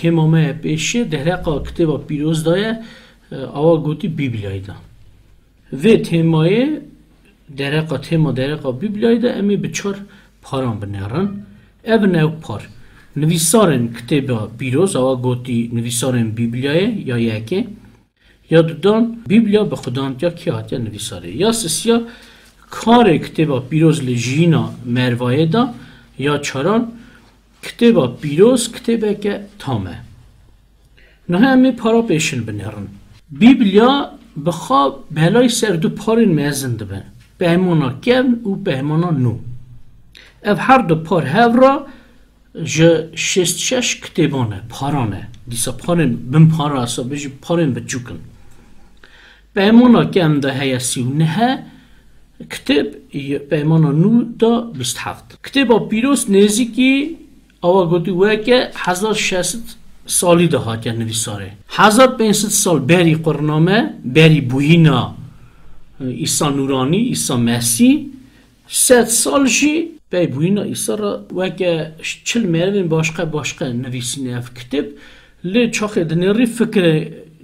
تمامه پیشه درقا کتابا پیروز دایه آوا گوتی بیبلیایی دا و تمایه درقا بیبلیایی دا امی بچار پاران بنیارن او نو پار نویسارن کتابا پیروز آوا گوتی نویسارن بیبلیایی یا یکی یا دودان بیبلیا به خداوندیا کی هاتیا نویساره یا سسیا کار کتابا پیروز لجینا مروایه دا یا چاران کتابا پیروز کتابه که تامه نه همی پارا پیشن بنیرن بیبلیا بخواه بلای سر دو پارین میزنده بن بهمانا کم و بهمانا نو اف هر دو پار هفرا جه شست شش کتابانه پارانه دیسا پارین بم پارا اصلا بجی پارین بجوکن بهمانا کم ده هیا سیونه کتاب بهمانا نو دا 27 کتابا پیروز نزدیکی آوا گوتی وکه 1600 سالی ده هاتیا نویساره 1500 سال بری قرنامه بری بوهینا عیسی نورانی عیسی مسیح 100 سال جی بری بوهینا عیسی را وکه چل مردن باشقه نویسینه اف کتاب لی چاخه دنیری فکر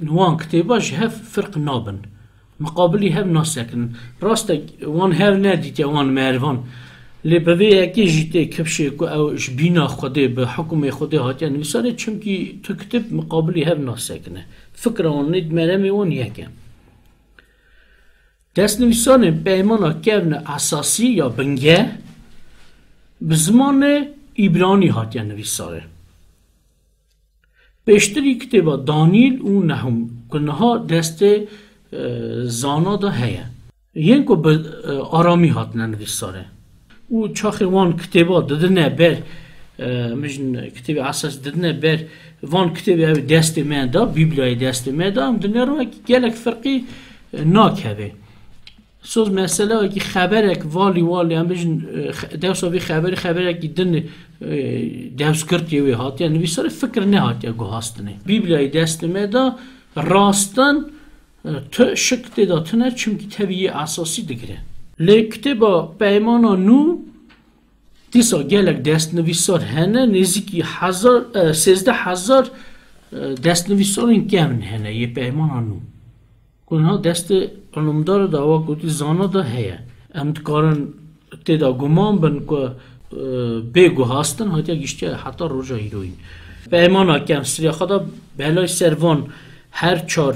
نوان کتاباش هف فرق نابن مقابلی هف ناسکن راسته وان هف ندید یا وان مروان لی بوی اکی جیته کبشه که او جبینا خوده به حکم خوده هاتیا نویساره چونکی تو کتب مقابلی هف ناسکنه فکر آن نید مرمی اون یکه دست نویسانه پیمانا کون اساسی یا بنگه به زمان ایبرانی هاتیا نویساره پیشتری کتبا دانیل و نهم کنه ها دست زانا دا هیه یین که به آرامی هاتنا نویساره و چاخی وان کتابا دادنه بر مجن کتاب اساس دادنه بر وان کتاب دست من دا بیبلیای دست من دا هم دنیا رو گلک فرقی ناکه سوز مسئله که خبرک والی هم بجن دوسا بی خبرک دن دوس کرد یوی هاتی نویساره فکر نه هاتی گو هاستنه بیبلیای دست من دا راستن تو شکت دا تنه چونکی طبیعی اساسی دگره لی کتابا پیمانا نو دیسا گلک دست نویسار هنه نزدیکی 13,000 دست نویسار این کمن هنه یه پیمانا نو کنها دست علمدار داوا کتی زانا دا هیه امتکارن تیدا گمان بن که بگو هستن هاتیا گشتی حتی روژا هیروین پیمانا کم سریا خدا بلای سروان هر چار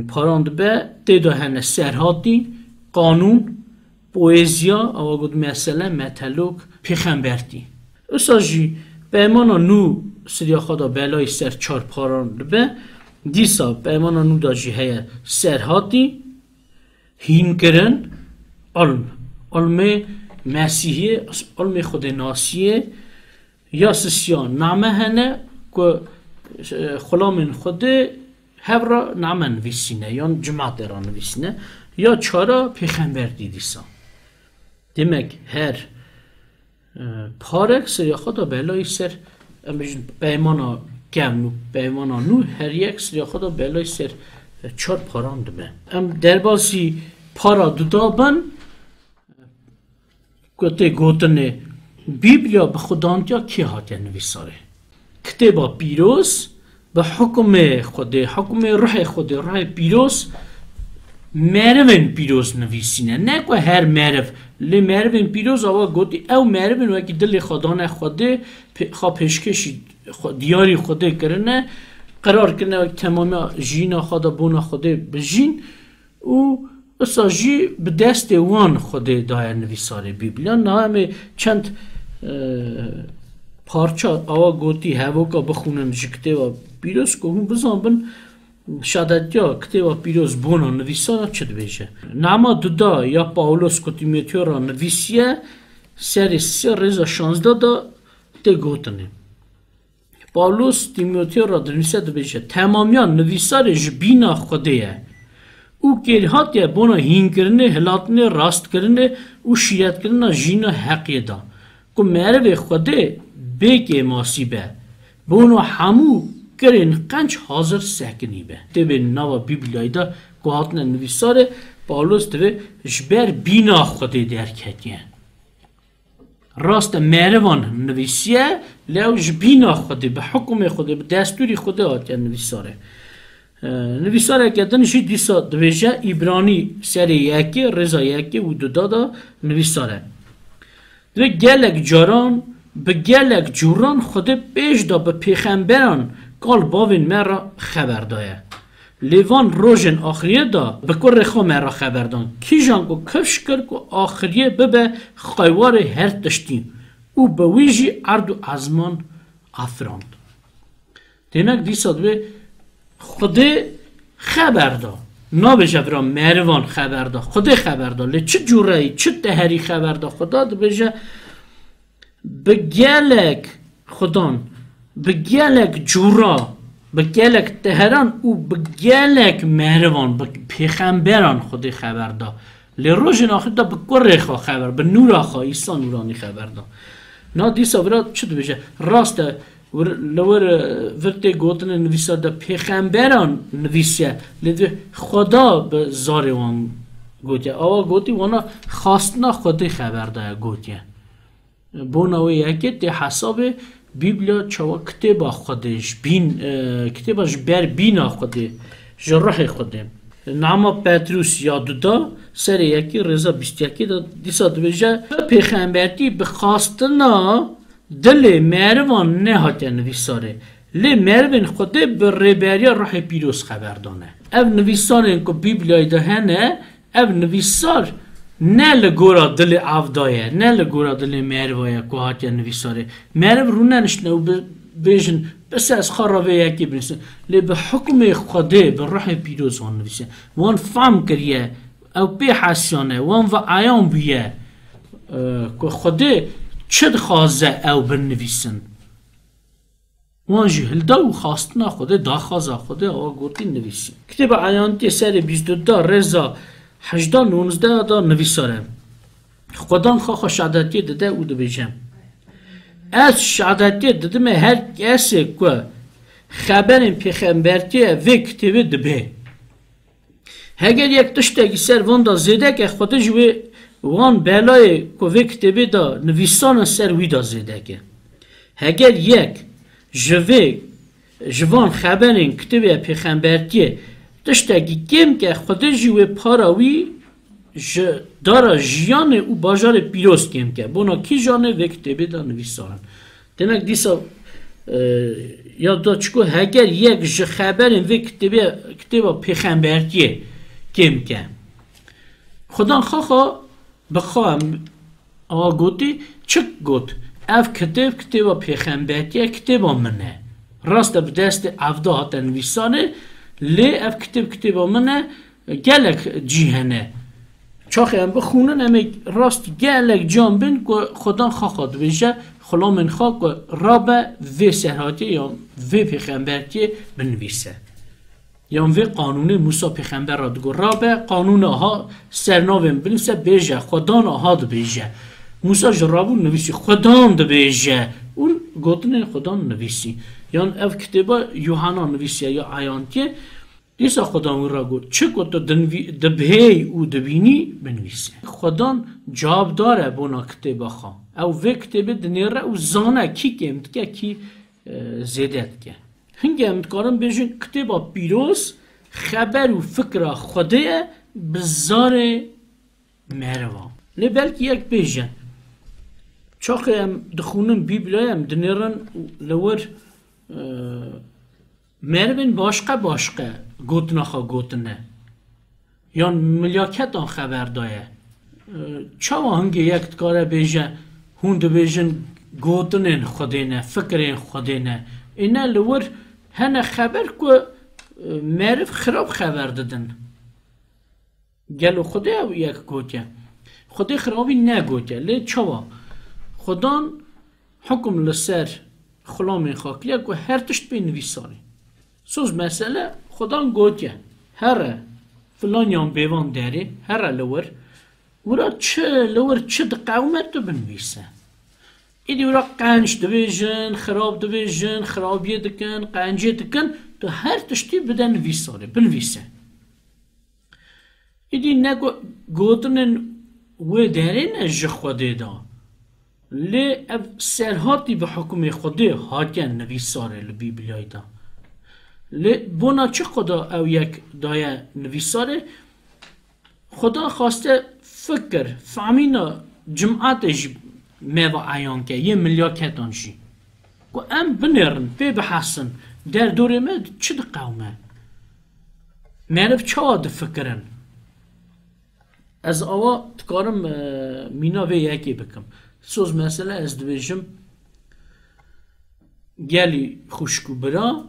پاراند به تیدا هنه سرهاتی قانون پویزیا آوا گود مثلا متلوک پیغمبرتی اساجی پیمانا نو سریا خدا بلای سر چار پاراند به دیسا پیمانا نو داجی هیا سرهاتی هین کرن علم مسیحی علم خود ناسیه یا سسیان نامه هنه که خلامن خود هفرا نامه نویسینه یا جماعت را نویسینه یا چارا پیغمبر دیدیسا demek her parek سر خدا بلای سر پیمانا کم پیمانا نو هر یک سر خدا بلای سر چار پاران دمه ام درباسی پارا دودابن گوته گوتنه بیبلیا به خداوندیا کی هاتیا نویساره کتابا پیروز به حکم خدا حکم روح خدا روح پیروز مرون پیروز نویسینه نه که هر مرو لی مرون پیروز آوا گوتی او مرون وکی دل خدانه خوده خواه پیشکشی دیاری خوده کرنه قرار کرنه وکی تمامی جینا خوده بونا خوده بجین و اصلا جی به دست وان خوده دایر نویساره بیبلیا نه همه چند پارچه آوا گوتی هوا بخونن جکته و پیروز که هم بزن بن شادتیا کتابا پیروز بونا نویسانا چه دویجه نما دودا یا پاولوس که تیموتیو را نویسیه سری 3:16 دا ده گوتنه پاولوس تیموتیو را نویسیه دویجه تمامیان نویسار جبینا خوده او کلهات یا بونا هین کرنه هلاتنه راست کرنه او شیرت کرنه جینا حقیه دا که مروه خوده بیک ماسیبه بونا همو کرن قنچ حاضر سکنی به دوی نوا بیبلیای دا که هاتنه نویساره پاولوس دوی جبر بینا خوده درکتیه راست مهروان نویسیه لیو جبینا خوده به حکم خوده به دستوری خوده آتیا نویساره نویساره که دنشی دیسا دویجه ایبرانی سری یکی رضا یکی و دادا نویساره و گلک جاران به گلک جوران خوده پیش دا به پیغمبران کال باوین مرا خبر دایه لیوان روژن آخریه دا به کر خو مرا خبر دان کی جان کو کفش کر کو آخریه به خیوار هر تشتیم او به ویجی عرض و ازمان افراند دینک دیسا دوی خوده خبر دا نابجه برا مهروان خبر دا خوده خبر دا لی چه جورایی چه تهری خبر دا خدا دا بجه به گلک خدان به گلک جورا به گلک تهران او به گلک مهروان به پیغمبران خودی خبر دا لی روژ ناخد دا به کره خواه خبر به نور آخواه ایسا نورانی خبر دا نا دیسا برا چه دو بشه راست لور ورته گوتن نویسا دا پیغمبران نویسیه لی خدا به زاروان گوتیه آوا گوتی وانا خواستنا خودی خبر دا گوتیه بوناوی یکی تی حساب بیبلیا چوا کتابا خودش بین کتاباش بر بینا خوده جرح خوده نعما پتروس یادو دا سر یکی رضا 21 دا دیسا دو بجه پیغمبرتی بخواستنا دل مهروان نه هاته نویساره لی مهروان خوده به ریبریا راه پیروز خبر دانه او نویسار اینکو بیبلیای ده هنه او نویسار نه لگورا دل عفدایه نه لگورا دل مهروایه که هاته نویساره مهرو رو ننشنه و بیشن بس از خرابه یکی بنسن لی به حکم خوده به راه پیروز هان نویسه وان فهم کریه او بی حسیانه وان و عیان بیه که خوده چه خوازه او بنویسن وان جهل و خواستنا خوده دا خوازه خوده او گوتی نویسی کتاب عیانتی سر 22 رضا 18 19 دا نویساره خودان خواه شهادتی داده او دو بیجم از شهادتی دادم هر کسی که خبرین پیغمبرتی و کتابی دبه اگر یک تشتگی سر وان دا زیده که خودش وان بلای که وی کتابی دا نویسان سر وی دا زیده که اگر یک جوان خبرین کتابی پیغمبرتی تشتگی کم که خودش وی پاراوی داره جیان او باجار پیروز کم که بونا کی جانه وی کتابی دا نویسان دنک دیسا یاد دا چکو اگر یک خبرین وی کتابی پیغمبرتی کم که خدا خواه بخواهم آقا گوتی چک گوت اف کتاب پیغمبرتیه کتاب منه راست به دست عفده هات نویسانه لی اف کتاب منه گلک جیهنه چاخی هم بخونن اما راست گلک جان بین که خدا خواهد بشه خلا من خواه که رابه وی سرحاتی یا وی پیغمبرتی بنویسه یا وی قانون موسی پیغمبر را دگو رابه قانون ها سرناویم بنویسه بیجه خدان ها دو بیجه موسی جرابون نویسی خدان دو بیجه اون گوتن خدان نویسی یا اف کتابا یوحنا نویسیه یا عیانتیه ایسا خدان را گو چه گوت دبهی او دبینی بنویسه خدان جواب داره بونا کتابا خواه او وی کتاب دنیره او زانه کی کمت که کی زیدت که هنگه امتکارم بیشن کتابا پیروز خبر و فکر خوده بزار مهروان لی بلکه یک بیشن چاقه هم دخونم بیبلای هم دنیرن لور مهروان باشقه گوتنا خواه گوتنه یا ملیاکت آن خبر دایه چاوا هنگه یک کاره بیشن هنده بیشن گوتنین خودینه فکرین خودینه اینا لور هنه خبر که معرف خراب خبر دادن گلو خدا او یک گوته خدا خرابی نگوته لی چوا خدان حکم لسر خلام خاکلیه که هر تشت بی نویسانی سوز مسئله خدان گوته هر فلان یان بیوان داری هر لور ورا چه قومت دو بنویسه ایدی ورا قنج دویجن خراب دویجن خرابیه دکن قنجه دکن تو هر تشتی بده نویساره بنویسه ایدی نگو گوتنن و دارین اجه خوده دا لی اف سرهاتی به حکم خدا هاکن نویساره لبیبلیای دا لی بونا چه خدا او یک دایه نویساره خدا خواسته فکر فهمینا جمعاتش میوه عیان که یه ملیاکتان شی و ام بنرن بی بحثن در دوره ما چه ده قومه معرف چه ده فکرن از آوا تکارم مینا و یکی بکم سوز مثلا از دویجم گلی خوشکو برا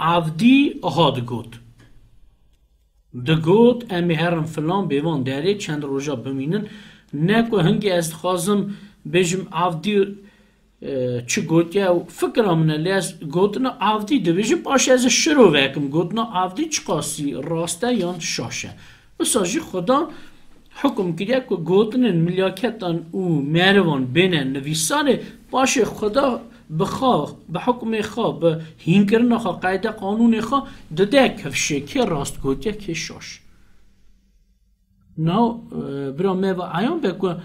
عفدی آها دگوت دگوت امی هرم فلان بیوان داره چند روژا بمینن نکو هنگی از خازم بجم عفدی چه گوتیا و فکرم نه از گوتنا عفدی دویجم باش از شروع وکم گوتنا عفدی چه قاسی راسته یان شاشه بساجی خدا حکم کرده که گوتن ملیاکتان او مروان بین نویساره باشه خدا بخواه به حکم خواه به هینکرن خواه قاعده قانون خواه دده کفشه که راست گوتیا که شاش نو برا میوه عیان بکن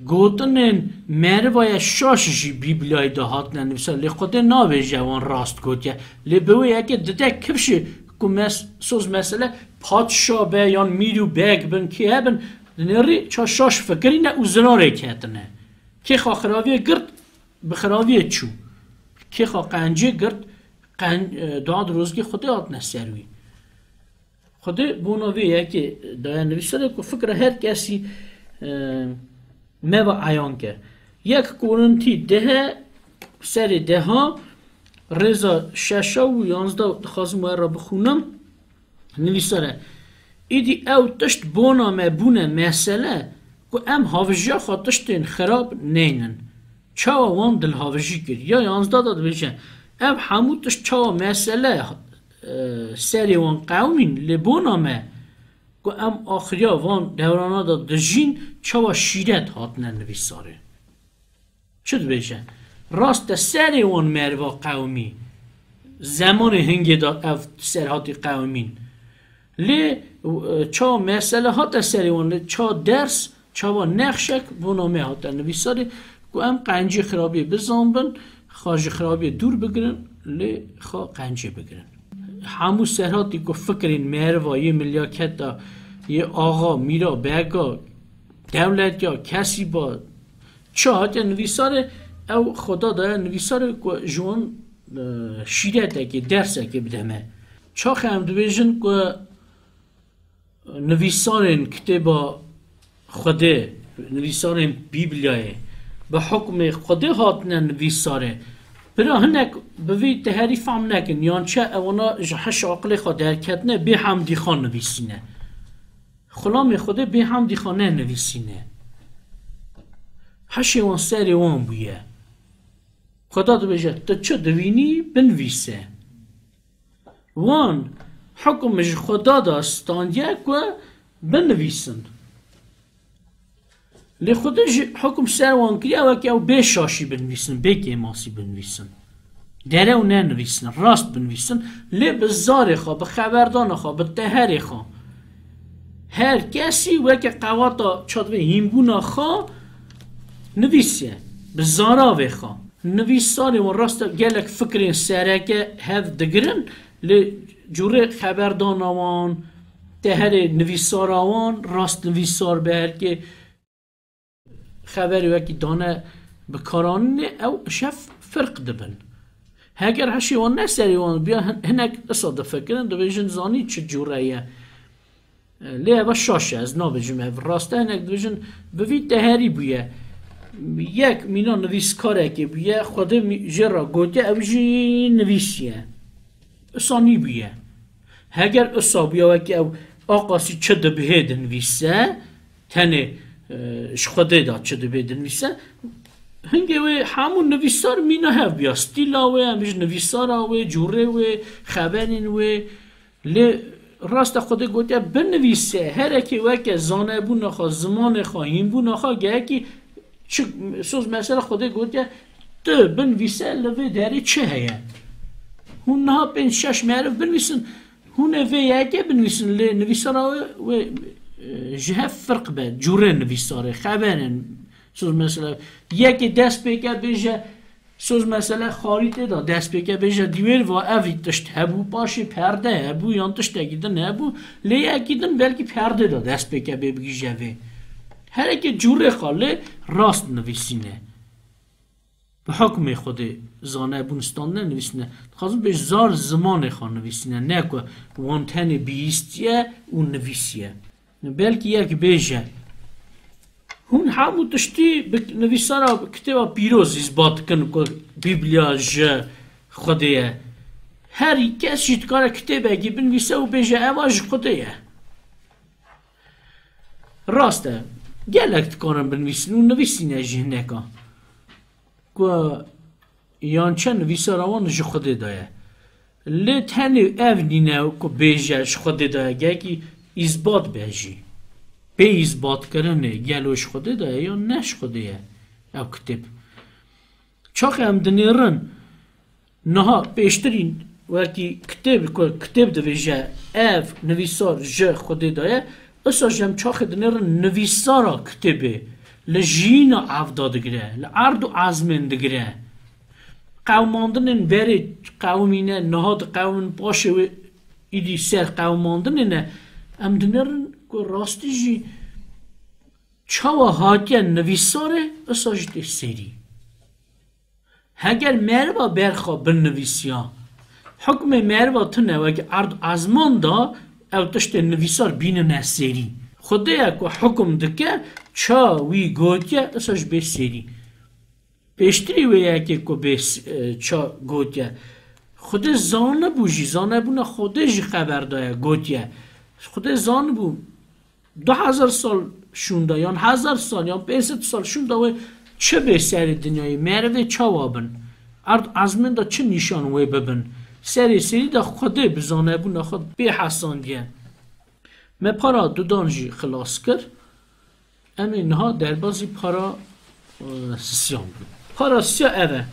گوتن مروای شاش جی بیبلای ده هات ننویسه لی خود ناوی جوان راست گوتیا لی بوی اگه دده کفشه که سوز مثلا پادشاه به یا میرو بگ بن که هبن نری چا شاش فکری نه او زناره کتنه که خواه خراویه گرد بخراویه چو که خواه قنجه گرد داد روزگی خود آت نسروی خود بوناوی یکی دایا نویسده که فکر هر کسی میوه عیان که یک کورنتی ده سر ده ها رضا ششا و 11 خواستم را بخونم نویساره ایدی او تشت بونا مبونه مسئله که ام هاوجیا خواه تشتین خراب نینن چاوا وان دل هاوجی کرد یا 11 داد بیشه ام همو تشت چاوا مسئله سری وان قومین لبونا مه که ام آخریا وان دورانا داد دجین چاوا شیرت هاتنه نویساره چود بیشه راست سری وان مروا قومی زمان هنگی داد اف سرهاتی قومین لی چا مسئله هات سری وان لی چا درس چا و نقشک بونامه هات نویساری که ام قنجی خرابی بزنبن خواج خرابی دور بگیرن لی خواه قنجی بگیرن همو سرهاتی که فکرین مروا یه ملیاکت دا یه آقا میرا بگا دولت یا کسی با چا هات نویساره او خدا داره نویساره که جوان شیرته که درسه که بدمه چا خیم دویجن که نویسارن کتابا خدا نویسارن بیبلیای به حکم خدا هاتن نویساره برا هنک بوی تحریف هم نکن یان چه اونا جهش عقل خود درکت نه به حمدی خان نویسینه خلام خدا به حمدی خان نویسینه هشی وان سری وان بویه خدا دو بجه تا چه دوینی بنویسه وان حکمش خدا داستانیه که بنویسن لی خودش حکم سر وان کریه و که او به شاشی بنویسن به که ماسی بنویسن دره و ننویسن راست بنویسن لی به زار خواه به خبردان خواه به تهر خواه هر کسی و که قواتا چادوه هیمبونا خواه نویسه به زاراوه خواه نویساری و راست گلک فکرین سره که هف دگرن لی جوره خبردان آوان تهر نویسار آوان راست نویسار به هر که خبری وکی دانه بکارانه او شف فرق دبن هگر هشی وان نسری وان بیا هنک اصاده فکرن دو بیجن زانی چه جوره یه لی او شاشه از نا بجمه راسته هنک دو بیجن بوی تهری بویه یک مینا نویسکاره که بویه خود جرا گوته او جی نویسیه اصانی بویه هگر اصا بیا وکی او آقاسی چه دبهه دنویسه تنه خود داد چه دبهه دنویسه هنگه و همون نویسار مینا هف بیا ستیلا و همیش نویسار و جوره و خبرین و لی راست خود گوته بنویسه هر اکی وکی زانه بو نخوا زمان خواهیم بو نخوا گه اکی سوز مثلا خود گوته تو بنویسه لوه داری چه هیه هون ها 5-6 معرف بنویسن هون وی یکی بنویسن لی نویسارا و جهه فرق بد جوره نویساره خبرن سوز مثلا یکی دست بکه بیشه سوز مثلا خاریده دا دست بکه بیشه دیویر و اوی تشت هبو پاشی پرده هبو یان تشت اگیدن هبو لی اگیدن بلکی پرده دا دست بکه بگی جوه هر اگه جوره خاله راست نویسینه به حکم خود زانه بونستان نه نویسینه خواستم بهش زار زمان خواه نویسینه نه که وانتن بیستیه و نویسیه بلکه یک بیشه هون همون تشتی نویسارا کتابا پیروز اثبات کن که بیبلیا جه خوده هر کس جدکار کتابه گی بنویسه و بیشه اواج خوده راسته گلک تکارن بنویسین و نویسینه جه نکا که یان چه نویسارا وان جه خوده دایه لی تنی او نینه که بیشه جه خوده دایه گه که اثبات بیجی به اثبات کرنه گلوش خوده دایه یا نش خوده یه او کتاب چاقی هم دنیرن نها پیشترین وقتی کتاب دویجه او نویسار جه خوده دایه اصلا جم چاقی دنیرن نویسارا کتابه لجینا عفدادگره لعرض و عزمین دگره قوماندنین بری قومینه نهاد قومین باشه و ایدی سر قوماندنینه ام دنیرن که راستی جی چاوا هاتیا نویساره اصلا جده سری هگر مروا برخوا بنویسیا حکم مروا تنه و اگه عرض ازمان دا او تشت نویسار بینه سری خوده که حکم دکه چا وی گوتیا اصلا جده سری پیشتری وی اگه که به چا گوتیا خوده زانه بوجی زانه بونه خوده جی خبر دایا گوتیا خوده زانه بو 2000 سال شونده یا 1000 سال یا 500 سال شونده و چه به سر دنیای مروه چه وابن ارد ازمین دا چه نشان وی ببن سری دا خوده بزانه بونه خود به حسان دیه من پارا دودانجی خلاص کرد اما اینها در بازی پارا سیان بود پارا سیا اوه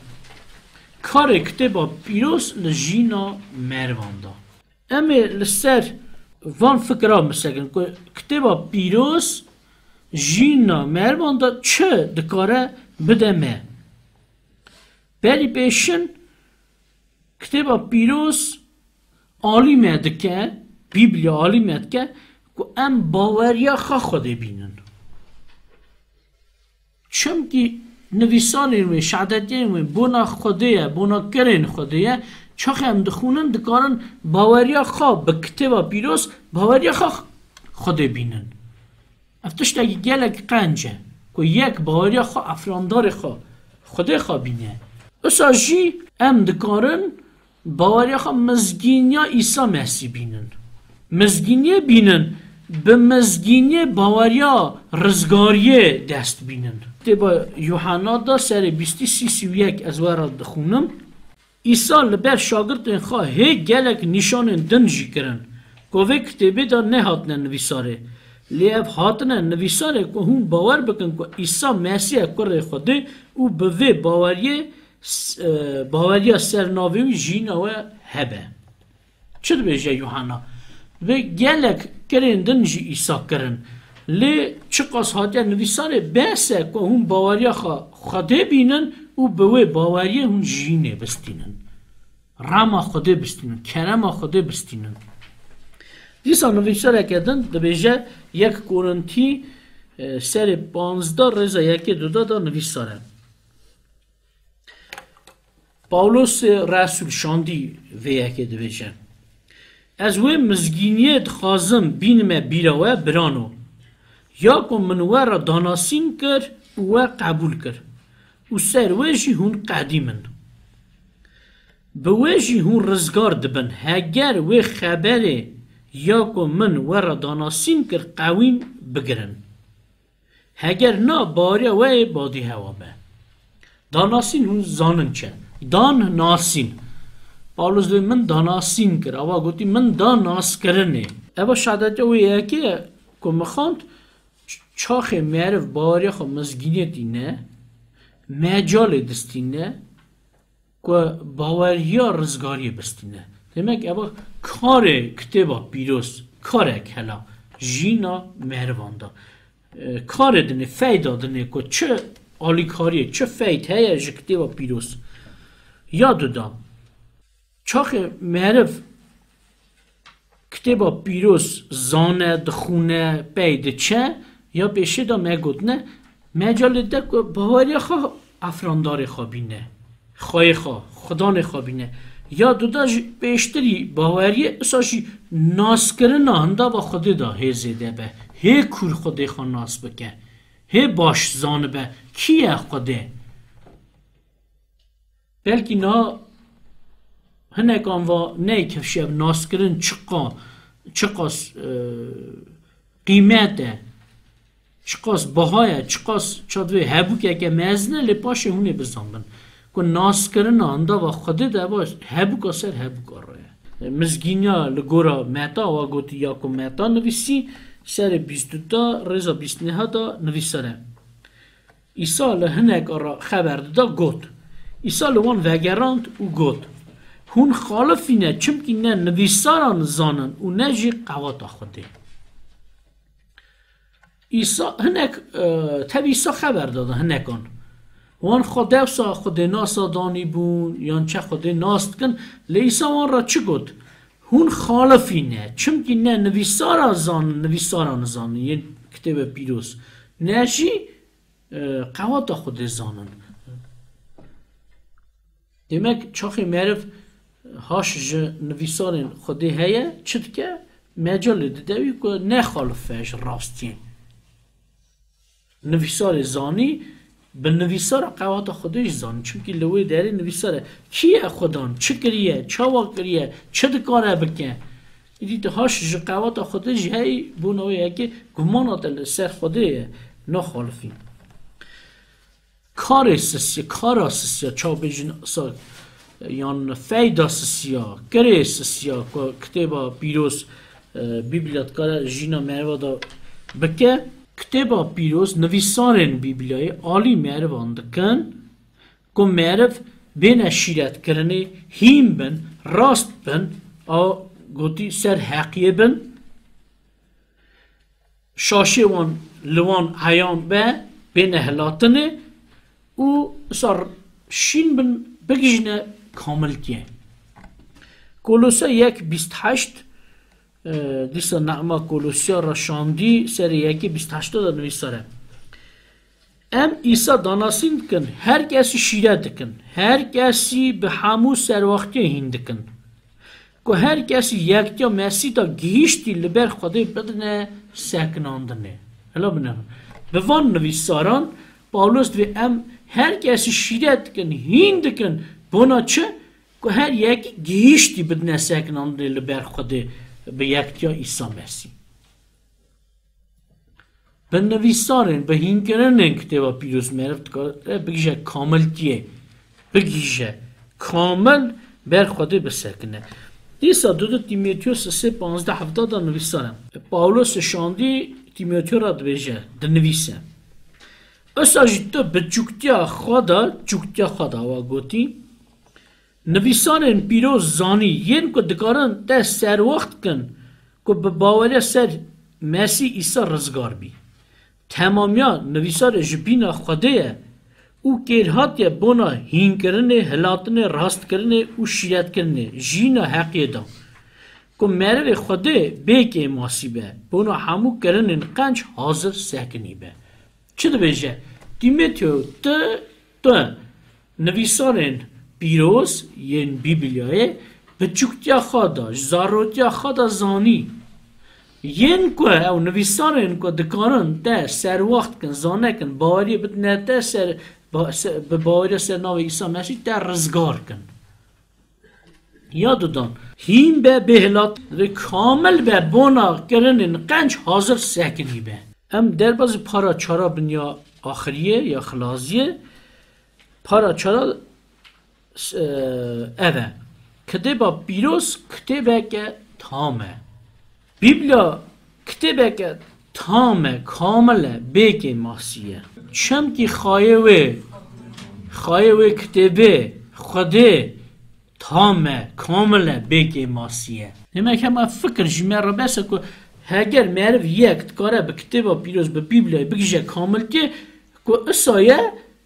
کار کتبا پیروز لجینا مروان دا اما لسر وان فکرها مثلا کتبا پیروز جینا مروان دا چه دکاره بدمه بلی پیشن کتبا پیروز عالی مدکه بیبلیا عالی مدکه که ام باوریا خواه بینن چمکی نویسانی روی شهادتی روی بنا خوده بنا کرن خوده چاخه هم دخونن دکارن باوریا خواه به کتبا پیروز باوریا خواه خوده بینن افتشت اگه گلک قنجه که یک باوریا خواه افراندار خواه خوده خواه بینه اصلا جی هم دکارن باوریا خواه مزگینیا ایسا مسیح بینن مزگینیه بینن به مزگینی باوریا رزگاریه دست بینن با یوحنا دا سر 20:31 از ورد دخونم ایسا لبر شاگردن خواه هی گلک نشان دنجی کرن که وی کتبه دا نه هاتنه نویساره لیب هاتنه نویساره که هم باور بکن که ایسا مسیح کره خوده او به وی باوریا سرناوی جینا و هبه چه دو بیجه یوحنا و گلک کرن دنجی ایسا کرن لی چه قاس هاتیا نویساره بسه که هم باوریا خوده بینن او به وی باوریه هم جینه بستینن رما خوده بستینن کرما خوده بستینن دیسا نویساره کدن دبیجه یک کورنتی سر 15 رزا یکی دودا دا نویساره پاولوس رسول شاندی وی یکی دبیجه از وی مزگینیت خازم بینمه بیروه برانو یا که منوه را داناسین کر و قبول کر و سر ویجی هون قدیمن به ویجی هون رزگار دبن هگر وی خبره یا که من ورا داناسین کر قوین بگرن هگر نا باریا وی بادی هوا به داناسین هون زانن چه دان ناسین پاولوس دوی من داناسین کر اوا گوتی من داناس کرنه اوا شادت وی یکی که مخاند چاخ معرف باریا خو مزگینیت اینه مجال دستینه که باوریا رزگاری بستینه demek اما کار کتابا پیروز کاره کلا جینا مهرواندا کار دنه فایده دنه که چه عالی کاریه چه فاید هیا جه کتیبا پیروز یاد دا چاخ معرف کتیبا پیروز زانه دخونه پیده چه یا بشه دا مگود نه مجال ده که باوری خواه افراندار خوابینه خواهی خواه خدا خوابینه یا دودا بیشتری باوری اساشی ناس کرن هنده با خودی دا هزیده به هی کور خودی خواه ناس بکه هی باش زانه به کیه خودی بلکه نا هنکان و نه کفشیب ناس کرن چقاس قیمته چقاس بهایه چقاس چادوی هبو که مزنه لپاش هونه بزنبن که ناس کرن آنده و خودی ده باش هبو که سر هبو که روی مزگینیا لگورا متا و گوتی یا که متا نویسی سر 22 رزا 29 دا نویسره ایسا لهنک را خبر دا گوت ایسا لوان وگراند او گوت هون خالفینه چمکی نه نویساران زانن و نجی قواتا خوده ایسا هنک تب ایسا خبر داده هنکان وان خوده سا خوده ناسا دانی بون یان چه خوده ناست کن لیسا وان را چه گود هون خالفینه چمکی نه نویساران زانن یه کتاب پیروز نجی قواتا خوده زانن demek çaxi merif haş ji nivîsarên Xwedê heye çi dike mecalê dide wî ku nexalife ji rastiyê nivîsarê zanî bi nivîsara qewata Xwedê jî zanî çimkî li wê derê nivîsar e kî ye Xwedan çi kiriye çawa kiriye çi dikare bike îdî tu haş ji qewata Xwedê jî heyî bûna wê yekê gumana te li ser Xwedê ye naxalifî کار سسیا چابجن یان فایده سسیا کره سسیا که کتابا پیروز بیبلیات کار جینا مروادا بکه کتابا پیروز نویسارن بیبلیای عالی مروان دکن که مرو بین شیرت کرنه هیم بن راست بن آ گوتی سر حقیه بن شاشه وان لوان عیان به بین هلاتنه او صار شین بن بگیجنه کامل کیه کولوسا 1:28 دیسا نعما کولوسیا را شاندی سر 1:28 دا نویساره ام ایسا داناسین دکن هر کسی شیره دکن هر کسی به همو سر وقتی هین دکن که هر کسی یکتیا مسی دا گیشتی لبر خواده بدنه سکناندنه هلا بنه به وان نویساران پاولوس دوی ام her kesi şiret dikin, hin dikin, buna çi? Ku her yeki giyişti bidne sekinandı li berxwedê bi yektiya İsa Mesîh. Bi nivîsarên, bi hînkirinên kitêba pîroz meriv dikare bigîje kamiltiye, bigîje kamil berxwedê bisekine. Dîsa dudu Tîmoteos 3:15-17 da nivîsare. Pawlos şandî Tîmoteos ra dibêje, dinivîse. Esa jî tu bi çûktiya xwe wa gotî nivîsanên pîroz zanî yên ku dikarin te serwext kin ku bi baweriya ser Mesîh İsa rizgar bî. Temamiya nivîsarê ji bîna Xwedê ye û kêrhatiye bona hînkirinê, hilatinê, rastkirinê û şîretkirinê jîna heqiyê da. Ku merivê Xwedê bêkê masî be, bona hemû kirinên qenc hazir sekinî be. Çi dibêje? Tîmoteo tu nivîsarên pîroz yên Bîblyayê bi çûktiya xwe da, ji zarotiya xwe da zanî. Yên ku ew nivîsarên ku dikarin te serwext kin, zanekin, baweriyê bidine te ser bi baweriya ser navê İsa Mesîh te rizgar kin. Yad dan hîn be bêhilat ve kamil be bona kirinên qenc hazir sekinî be. Em derbasî para çara binya axiriye ya xilazîye para çara ev e. Kitêba pîroz kitêbeke tam e. Bîblia kitêbeke tam e, kamil e, bêkê masî ye. Çemkî xayê wê kitêbê Xwedê tam e, kamil e, bêkê masî ye. Demek hema fikir ji me re bes e ku هگر مرو یک کاره به کتاب پیروز به بیبلی بگیشه کامل که اسایه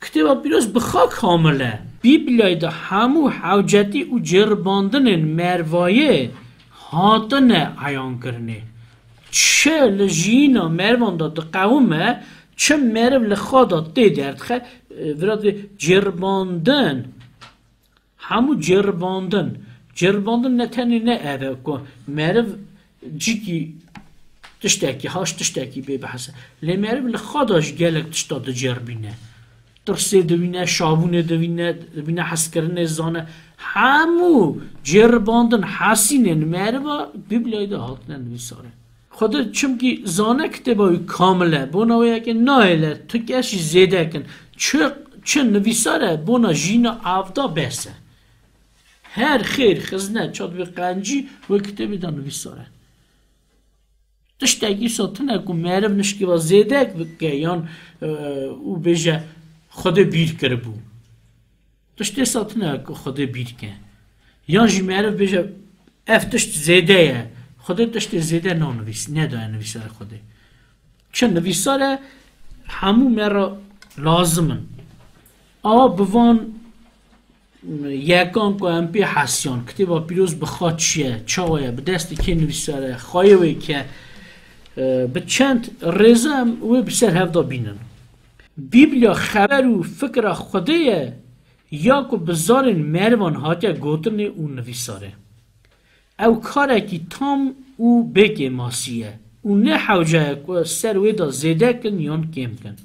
کتاب پیروز بخوا کامله بیبلی دا همو حوجتی و جرباندن مروایه هاتن عیان کرنه چه لجینا مروان دا قومه چه مرو لخوا دا دیدرد خه وراد جرباندن همو جرباندن نتنی نه اوه که مرو جیکی تشتاکی هاش تشتاکی بی بحثه لی مرو لخوا داش گلک تشتاد جربینه ترسه دوینه شابونه دوینه حس کرنه زانه همو جرباندن حسینه مرو بیبلای دا هاتنه نویساره خدا چونکی زانه کتبای کامله بوناویه که نایله تو کشی زیده کن چه نویساره بونا جینا افدا بسه هر خیر خزنه چاد به قنجی و کتبی دا نویساره تشتاکی ساتنه که مرم نشکی و زیده که یان او بیجه خود بیر کرده بو تشتی ساتنه که خود بیر که یان جی مرم بیجه افتشت زیده یه خود تشتی زیده نداره نویساره خوده چه نویساره همو مرا لازمن آوا بوان یکان که ام پی حسیان کتبا پیروز بخواد چیه چاویه به دستی که نویساره خواهیوی که به چند رزه هم اوی بسر هفته بینن بیبلیا خبر و فکر خوده یا که بزارن مروان هاتیا گوترنه او نویساره او کاره که تام او بگه ماسیه او نه حوجه که سر ویدا زیده کن یان کم کن